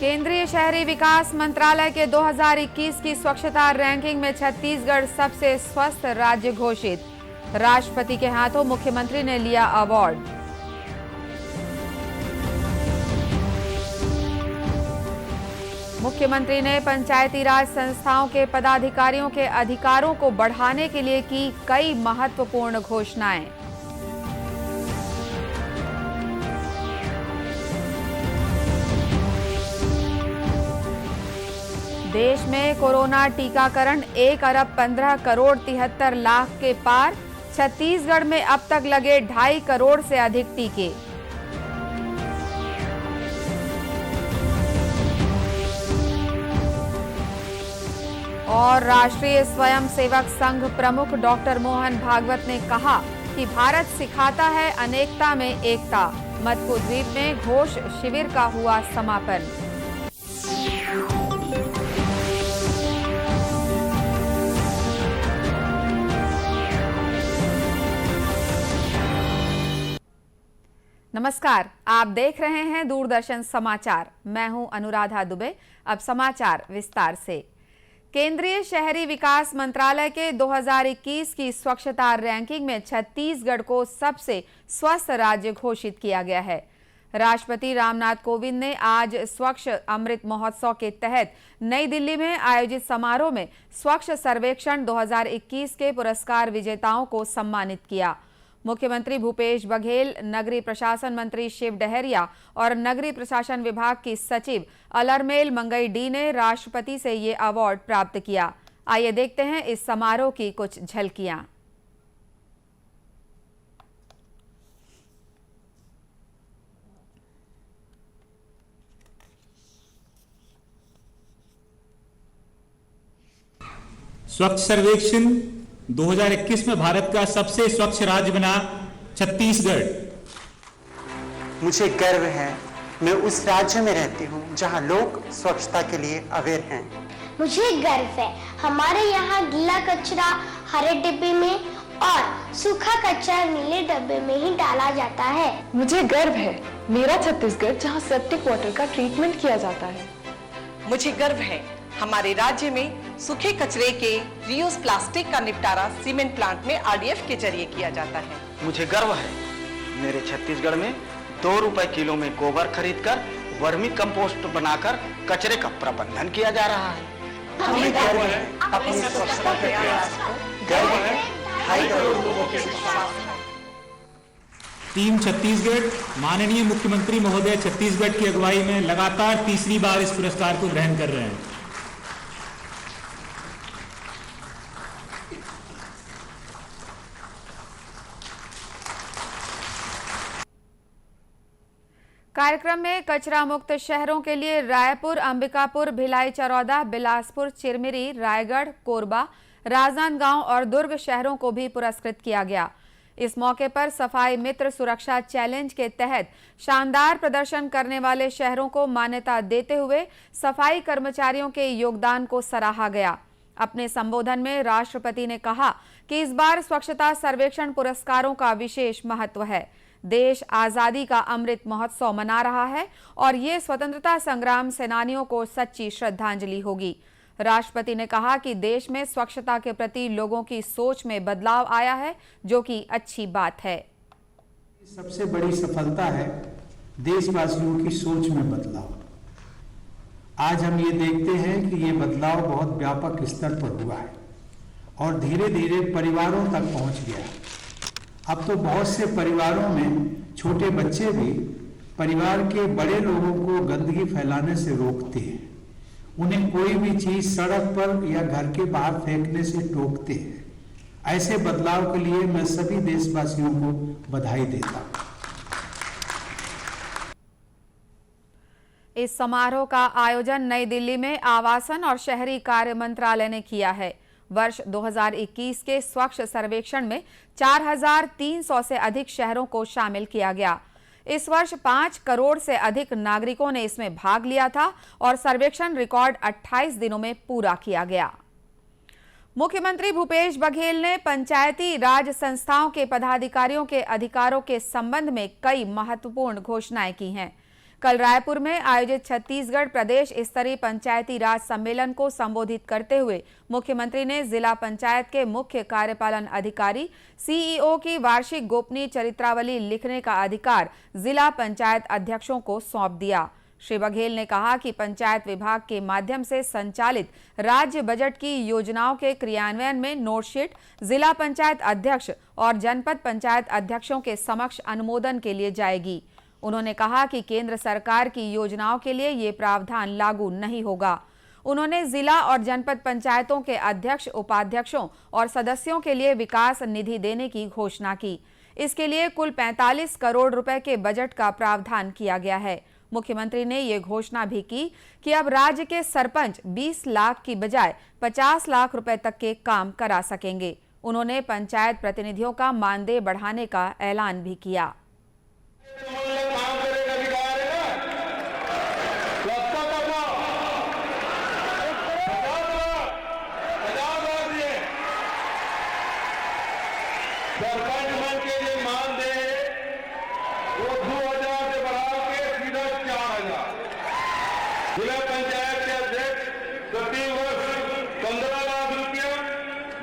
केंद्रीय शहरी विकास मंत्रालय के 2021 की स्वच्छता रैंकिंग में छत्तीसगढ़ सबसे स्वस्थ राज्य घोषित। राष्ट्रपति के हाथों मुख्यमंत्री ने लिया अवार्ड। मुख्यमंत्री ने पंचायती राज संस्थाओं के पदाधिकारियों के अधिकारों को बढ़ाने के लिए की कई महत्वपूर्ण घोषणाएं। देश में कोरोना टीकाकरण 1 अरब 15 करोड़ 73 लाख के पार। छत्तीसगढ़ में अब तक लगे 2.5 करोड़ से अधिक टीके। और राष्ट्रीय स्वयंसेवक संघ प्रमुख डॉक्टर मोहन भागवत ने कहा कि भारत सिखाता है अनेकता में एकता। मत्कु द्वीप में घोष शिविर का हुआ समापन। नमस्कार, आप देख रहे हैं दूरदर्शन समाचार। मैं हूं अनुराधा दुबे। अब समाचार विस्तार से। केंद्रीय शहरी विकास मंत्रालय के 2021 की स्वच्छता रैंकिंग में छत्तीसगढ़ को सबसे स्वस्थ राज्य घोषित किया गया है। राष्ट्रपति रामनाथ कोविंद ने आज स्वच्छ अमृत महोत्सव के तहत नई दिल्ली में आयोजित समारोह में स्वच्छ सर्वेक्षण 2021 के पुरस्कार विजेताओं को सम्मानित किया। मुख्यमंत्री भूपेश बघेल, नगरीय प्रशासन मंत्री शिव डहरिया और नगरीय प्रशासन विभाग की सचिव अलरमेल मंगई डी ने राष्ट्रपति से ये अवार्ड प्राप्त किया। आइए देखते हैं इस समारोह की कुछ झलकियां। स्वच्छ सर्वेक्षण 2021 में भारत का सबसे स्वच्छ राज्य बना छत्तीसगढ़। मुझे गर्व है, मैं उस राज्य में रहती हूँ जहाँ लोग स्वच्छता के लिए अवेयर हैं। मुझे गर्व है, हमारे यहाँ गीला कचरा हरे डिब्बे में और सूखा कचरा नीले डब्बे में ही डाला जाता है। मुझे गर्व है, मेरा छत्तीसगढ़ जहाँ सेप्टिक वाटर का ट्रीटमेंट किया जाता है। मुझे गर्व है, हमारे राज्य में सूखे कचरे के रीयूज प्लास्टिक का निपटारा सीमेंट प्लांट में आरडीएफ के जरिए किया जाता है। मुझे गर्व है, मेरे छत्तीसगढ़ में 2 रुपए किलो में गोबर खरीदकर वर्मी कंपोस्ट बनाकर कचरे का प्रबंधन किया जा रहा है। हमें गर्व है अपनी स्वच्छता के प्रयास को, गर्व है 2.5 करोड़ लोगों के विश्वास। टीम छत्तीसगढ़ माननीय मुख्यमंत्री महोदय छत्तीसगढ़ की अगुवाई में लगातार तीसरी बार इस पुरस्कार को ग्रहण कर रहे हैं। कार्यक्रम में कचरा मुक्त शहरों के लिए रायपुर, अंबिकापुर, भिलाई, चरौदा, बिलासपुर, चिरमिरी, रायगढ़, कोरबा, राजनांदगांव और दुर्ग शहरों को भी पुरस्कृत किया गया। इस मौके पर सफाई मित्र सुरक्षा चैलेंज के तहत शानदार प्रदर्शन करने वाले शहरों को मान्यता देते हुए सफाई कर्मचारियों के योगदान को सराहा गया। अपने संबोधन में राष्ट्रपति ने कहा कि इस बार स्वच्छता सर्वेक्षण पुरस्कारों का विशेष महत्व है। देश आजादी का अमृत महोत्सव मना रहा है और ये स्वतंत्रता संग्राम सेनानियों को सच्ची श्रद्धांजलि होगी। राष्ट्रपति ने कहा कि देश में स्वच्छता के प्रति लोगों की सोच में बदलाव आया है, जो कि अच्छी बात है। सबसे बड़ी सफलता है देशवासियों की सोच में बदलाव। आज हम ये देखते हैं कि ये बदलाव बहुत व्यापक स्तर पर हुआ है और धीरे धीरे परिवारों तक पहुंच गया है। अब तो बहुत से परिवारों में छोटे बच्चे भी परिवार के बड़े लोगों को गंदगी फैलाने से रोकते हैं। उन्हें कोई भी चीज सड़क पर या घर के बाहर फेंकने से टोकते हैं। ऐसे बदलाव के लिए मैं सभी देशवासियों को बधाई देता हूं। इस समारोह का आयोजन नई दिल्ली में आवासन और शहरी कार्य मंत्रालय ने किया है। वर्ष 2021 के स्वच्छ सर्वेक्षण में 4,300 से अधिक शहरों को शामिल किया गया। इस वर्ष 5 करोड़ से अधिक नागरिकों ने इसमें भाग लिया था और सर्वेक्षण रिकॉर्ड 28 दिनों में पूरा किया गया। मुख्यमंत्री भूपेश बघेल ने पंचायती राज संस्थाओं के पदाधिकारियों के अधिकारों के संबंध में कई महत्वपूर्ण घोषणाएं की हैं। कल रायपुर में आयोजित छत्तीसगढ़ प्रदेश स्तरीय पंचायती राज सम्मेलन को संबोधित करते हुए मुख्यमंत्री ने जिला पंचायत के मुख्य कार्यपालन अधिकारी सीईओ की वार्षिक गोपनीय चरित्रावली लिखने का अधिकार जिला पंचायत अध्यक्षों को सौंप दिया। श्री बघेल ने कहा कि पंचायत विभाग के माध्यम से संचालित राज्य बजट की योजनाओं के क्रियान्वयन में नोटशीट जिला पंचायत अध्यक्ष और जनपद पंचायत अध्यक्षों के समक्ष अनुमोदन के लिए जाएगी। उन्होंने कहा कि केंद्र सरकार की योजनाओं के लिए ये प्रावधान लागू नहीं होगा। उन्होंने जिला और जनपद पंचायतों के अध्यक्ष, उपाध्यक्षों और सदस्यों के लिए विकास निधि देने की घोषणा की। इसके लिए कुल 45 करोड़ रुपए के बजट का प्रावधान किया गया है। मुख्यमंत्री ने ये घोषणा भी की कि अब राज्य के सरपंच 20 लाख की बजाय 50 लाख रुपए तक के काम करा सकेंगे। उन्होंने पंचायत प्रतिनिधियों का मानदेय बढ़ाने का ऐलान भी किया। सरपंच मन के लिए मानदेय वो 2000 से बढ़ा के सीधा 4000। जिला पंचायत के अध्यक्ष प्रति वर्ष 15 लाख रुपया,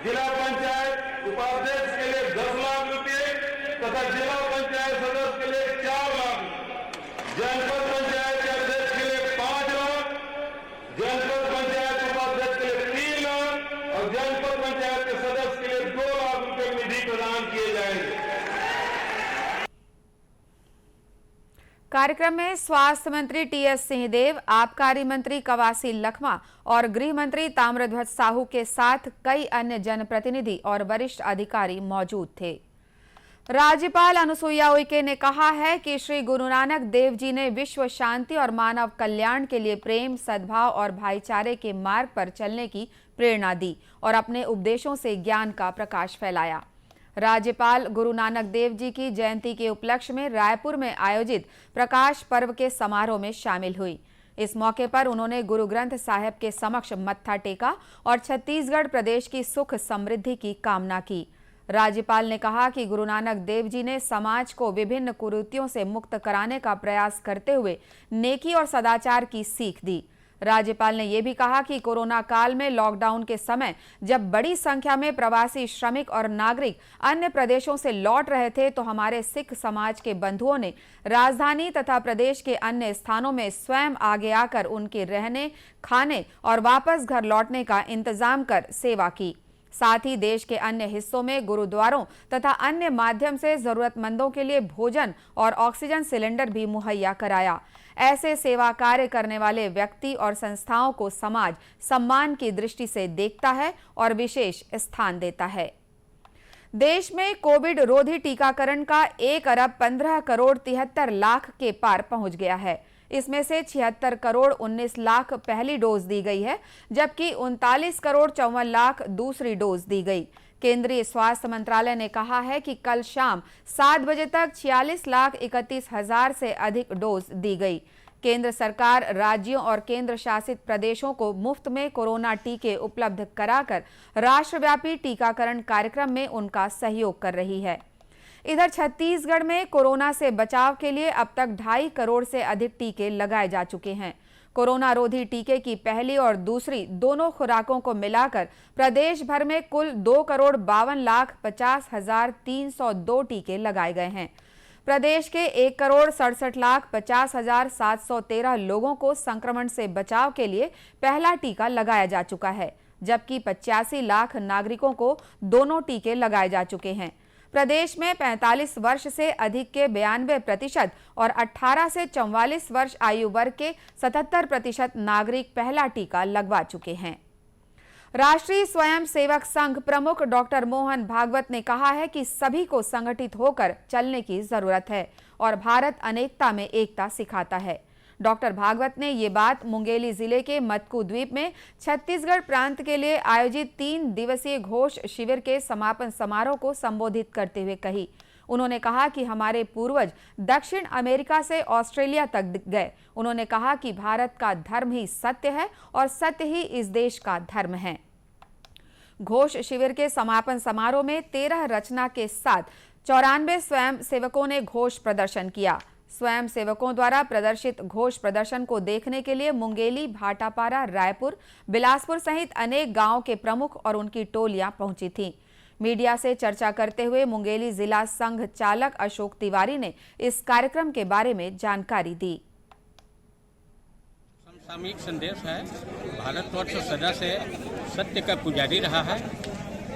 जिला पंचायत उपाध्यक्ष के लिए 10 लाख रुपये तथा जिला पंचायत सदस्य के लिए 4 लाख, जनपद पंचायत के अध्यक्ष के लिए 5 लाख, जनपद पंचायत उपाध्यक्ष के लिए 3 लाख और जनपद पंचायत के सदस्य के लिए 2 लाख रुपये निधि प्रदान किए जाएंगे। कार्यक्रम में स्वास्थ्य मंत्री टीएस सिंहदेव, आबकारी मंत्री कवासी लखमा और गृह मंत्री ताम्रध्वज साहू के साथ कई अन्य जनप्रतिनिधि और वरिष्ठ अधिकारी मौजूद थे। राज्यपाल अनुसुईया उइके ने कहा है कि श्री गुरु नानक देव जी ने विश्व शांति और मानव कल्याण के लिए प्रेम, सद्भाव और भाईचारे के मार्ग पर चलने की प्रेरणा दी और अपने उपदेशों से ज्ञान का प्रकाश फैलाया। राज्यपाल गुरु नानक देव जी की जयंती के उपलक्ष्य में रायपुर में आयोजित प्रकाश पर्व के समारोह में शामिल हुई। इस मौके पर उन्होंने गुरु ग्रंथ साहिब के समक्ष मत्था टेका और छत्तीसगढ़ प्रदेश की सुख समृद्धि की कामना की। राज्यपाल ने कहा कि गुरु नानक देव जी ने समाज को विभिन्न कुरीतियों से मुक्त कराने का प्रयास करते हुए नेकी और सदाचार की सीख दी। राज्यपाल ने यह भी कहा कि कोरोना काल में लॉकडाउन के समय जब बड़ी संख्या में प्रवासी श्रमिक और नागरिक अन्य प्रदेशों से लौट रहे थे तो हमारे सिख समाज के बंधुओं ने राजधानी तथा प्रदेश के अन्य स्थानों में स्वयं आगे आकर उनके रहने, खाने और वापस घर लौटने का इंतजाम कर सेवा की। साथ ही देश के अन्य हिस्सों में गुरुद्वारों तथा अन्य माध्यम से जरूरतमंदों के लिए भोजन और ऑक्सीजन सिलेंडर भी मुहैया कराया। ऐसे सेवा कार्य करने वाले व्यक्ति और संस्थाओं को समाज सम्मान की दृष्टि से देखता है और विशेष स्थान देता है। देश में कोविड रोधी टीकाकरण का 1 अरब 15 करोड़ 73 लाख के पार पहुंच गया है। इसमें से 76 करोड़ 19 लाख पहली डोज दी गई है, जबकि 39 करोड़ 54 लाख दूसरी डोज दी गई। केंद्रीय स्वास्थ्य मंत्रालय ने कहा है कि कल शाम 7 बजे तक 46 लाख 31 हजार से अधिक डोज दी गई। केंद्र सरकार राज्यों और केंद्र शासित प्रदेशों को मुफ्त में कोरोना टीके उपलब्ध कराकर राष्ट्रव्यापी टीकाकरण कार्यक्रम में उनका सहयोग कर रही है। इधर छत्तीसगढ़ में कोरोना से बचाव के लिए अब तक 2.5 करोड़ से अधिक टीके लगाए जा चुके हैं। कोरोना रोधी टीके की पहली और दूसरी दोनों खुराकों को मिलाकर प्रदेश भर में कुल 2 करोड़ 52 लाख 50 हजार 302 टीके लगाए गए हैं। प्रदेश के 1 करोड़ 67 लाख 50 हजार 713 लोगों को संक्रमण से बचाव के लिए पहला टीका लगाया जा चुका है, जबकि 85 लाख नागरिकों को दोनों टीके लगाए जा चुके हैं। प्रदेश में 45 वर्ष से अधिक के 92% और 18 से 44 वर्ष आयु वर्ग के 77% नागरिक पहला टीका लगवा चुके हैं। राष्ट्रीय स्वयं सेवक संघ प्रमुख डॉक्टर मोहन भागवत ने कहा है कि सभी को संगठित होकर चलने की जरूरत है और भारत अनेकता में एकता सिखाता है। डॉक्टर भागवत ने ये बात मुंगेली जिले के मटकू द्वीप में छत्तीसगढ़ प्रांत के लिए आयोजित 3 दिवसीय घोष शिविर के समापन समारोह को संबोधित करते हुए कही। उन्होंने कहा कि हमारे पूर्वज दक्षिण अमेरिका से ऑस्ट्रेलिया तक गए। उन्होंने कहा कि भारत का धर्म ही सत्य है और सत्य ही इस देश का धर्म है। घोष शिविर के समापन समारोह में 13 रचना के साथ 94 स्वयं सेवकों ने घोष प्रदर्शन किया। स्वयं सेवकों द्वारा प्रदर्शित घोष प्रदर्शन को देखने के लिए मुंगेली, भाटापारा, रायपुर, बिलासपुर सहित अनेक गांवों के प्रमुख और उनकी टोलियां पहुंची थीं। मीडिया से चर्चा करते हुए मुंगेली जिला संघ चालक अशोक तिवारी ने इस कार्यक्रम के बारे में जानकारी दी। समसामयिक संदेश है। भारतवर्ष सदा से सत्य का पुजारी रहा है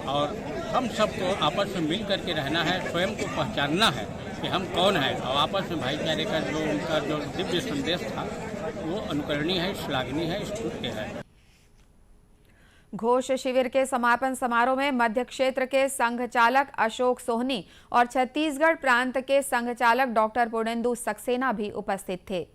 और हम सबको आपस में मिल करके रहना है, स्वयं को पहचानना है कि हम कौन हैं और आपस में भाईचारे का जो उनका जो दिव्य संदेश था वो अनुकरणीय है, श्लाघनीय है, स्तुत्य है। घोष शिविर के समापन समारोह में मध्य क्षेत्र के संघ चालक अशोक सोहनी और छत्तीसगढ़ प्रांत के संघ चालक डॉक्टर पूर्णेंदु सक्सेना भी उपस्थित थे।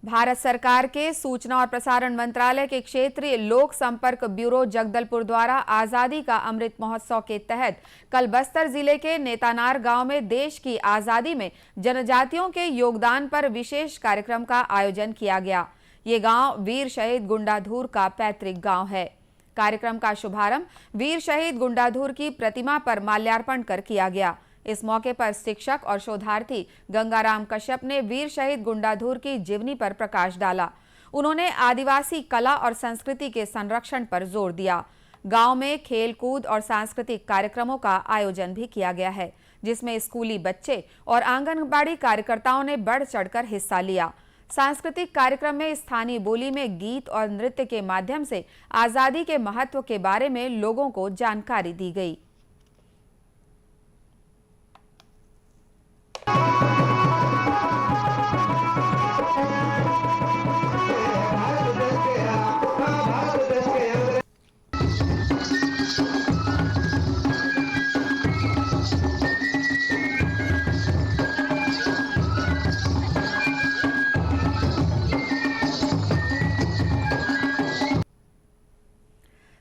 भारत सरकार के सूचना और प्रसारण मंत्रालय के क्षेत्रीय लोक संपर्क ब्यूरो जगदलपुर द्वारा आजादी का अमृत महोत्सव के तहत कल बस्तर जिले के नेतानार गांव में देश की आजादी में जनजातियों के योगदान पर विशेष कार्यक्रम का आयोजन किया गया। ये गांव वीर शहीद गुंडाधुर का पैतृक गांव है। कार्यक्रम का शुभारंभ वीर शहीद गुंडाधुर की प्रतिमा पर माल्यार्पण कर किया गया। इस मौके पर शिक्षक और शोधार्थी गंगाराम कश्यप ने वीर शहीद गुंडाधुर की जीवनी पर प्रकाश डाला। उन्होंने आदिवासी कला और संस्कृति के संरक्षण पर जोर दिया। गांव में खेल कूद और सांस्कृतिक कार्यक्रमों का आयोजन भी किया गया है, जिसमें स्कूली बच्चे और आंगनबाड़ी कार्यकर्ताओं ने बढ़ चढ़कर हिस्सा लिया। सांस्कृतिक कार्यक्रम में स्थानीय बोली में गीत और नृत्य के माध्यम से आजादी के महत्व के बारे में लोगों को जानकारी दी गई।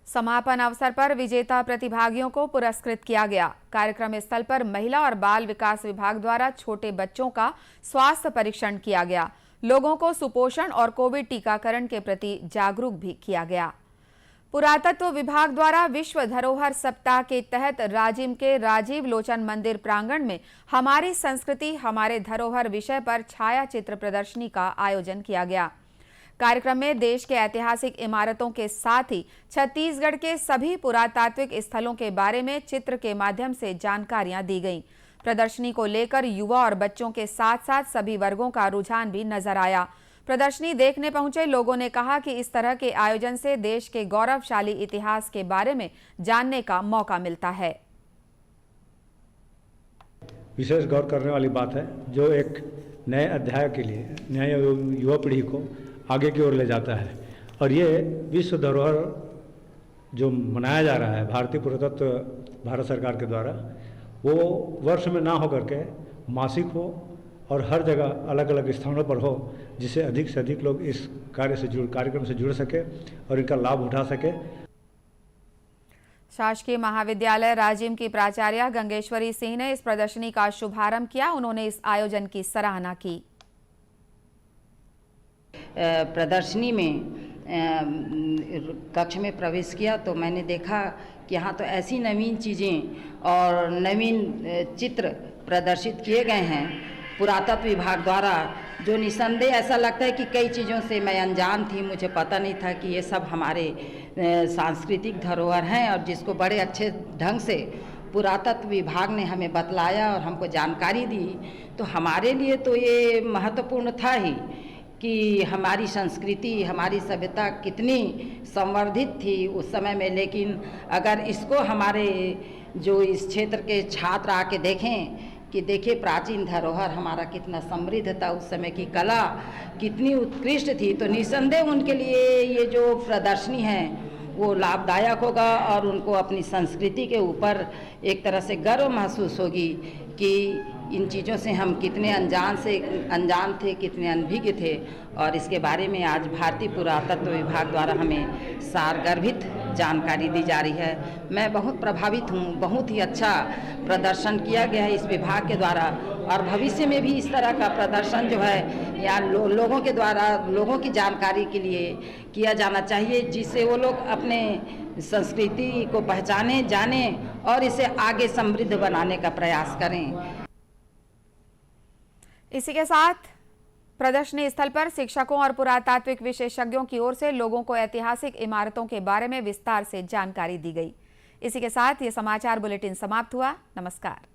समापन अवसर पर विजेता प्रतिभागियों को पुरस्कृत किया गया। कार्यक्रम स्थल पर महिला और बाल विकास विभाग द्वारा छोटे बच्चों का स्वास्थ्य परीक्षण किया गया। लोगों को सुपोषण और कोविड टीकाकरण के प्रति जागरूक भी किया गया। पुरातत्व विभाग द्वारा विश्व धरोहर सप्ताह के तहत राजिम के राजीव लोचन मंदिर प्रांगण में हमारी संस्कृति हमारे धरोहर विषय पर छाया चित्र प्रदर्शनी का आयोजन किया गया। कार्यक्रम में देश के ऐतिहासिक इमारतों के साथ ही छत्तीसगढ़ के सभी पुरातात्विक स्थलों के बारे में चित्र के माध्यम से जानकारियां दी गईं। प्रदर्शनी को लेकर युवा और बच्चों के साथ साथ सभी वर्गों का रुझान भी नजर आया। प्रदर्शनी देखने पहुंचे लोगों ने कहा कि इस तरह के आयोजन से देश के गौरवशाली इतिहास के बारे में जानने का मौका मिलता है। विशेष गौर करने वाली बात है जो एक नए अध्याय के लिए नए युवा पीढ़ी को आगे की ओर ले जाता है। और ये विश्व धरोहर जो मनाया जा रहा है भारतीय पुरातत्व भारत सरकार के द्वारा, वो वर्ष में ना हो करके मासिक हो और हर जगह अलग अलग स्थानों पर हो, जिससे अधिक से अधिक लोग इस कार्यक्रम से जुड़ सके और इनका लाभ उठा सके। शासकीय महाविद्यालय राजिम की प्राचार्य गंगेश्वरी सिंह ने इस प्रदर्शनी का शुभारंभ किया। उन्होंने इस आयोजन की सराहना की। प्रदर्शनी में कक्ष में प्रवेश किया तो मैंने देखा कि यहाँ तो ऐसी नवीन चीज़ें और नवीन चित्र प्रदर्शित किए गए हैं पुरातत्व विभाग द्वारा, जो निसंदेह ऐसा लगता है कि कई चीज़ों से मैं अनजान थी। मुझे पता नहीं था कि ये सब हमारे सांस्कृतिक धरोहर हैं और जिसको बड़े अच्छे ढंग से पुरातत्व विभाग ने हमें बतलाया और हमको जानकारी दी। तो हमारे लिए तो ये महत्वपूर्ण था ही कि हमारी संस्कृति हमारी सभ्यता कितनी संवर्धित थी उस समय में। लेकिन अगर इसको हमारे जो इस क्षेत्र के छात्र आके देखें कि देखिए प्राचीन धरोहर हमारा कितना समृद्ध था, उस समय की कला कितनी उत्कृष्ट थी, तो निसंदेह उनके लिए ये जो प्रदर्शनी है वो लाभदायक होगा और उनको अपनी संस्कृति के ऊपर एक तरह से गर्व महसूस होगी कि इन चीज़ों से हम कितने अनजान थे, कितने अनभिज्ञ थे। और इसके बारे में आज भारतीय पुरातत्व विभाग द्वारा हमें सारगर्भित जानकारी दी जा रही है। मैं बहुत प्रभावित हूँ। बहुत ही अच्छा प्रदर्शन किया गया है इस विभाग के द्वारा और भविष्य में भी इस तरह का प्रदर्शन जो है यहाँ लोगों के द्वारा लोगों की जानकारी के लिए किया जाना चाहिए, जिससे वो लोग अपने संस्कृति को पहचाने, जाने और इसे आगे समृद्ध बनाने का प्रयास करें। इसी के साथ प्रदर्शनी स्थल पर शिक्षकों और पुरातात्विक विशेषज्ञों की ओर से लोगों को ऐतिहासिक इमारतों के बारे में विस्तार से जानकारी दी गई। इसी के साथ ये समाचार बुलेटिन समाप्त हुआ। नमस्कार।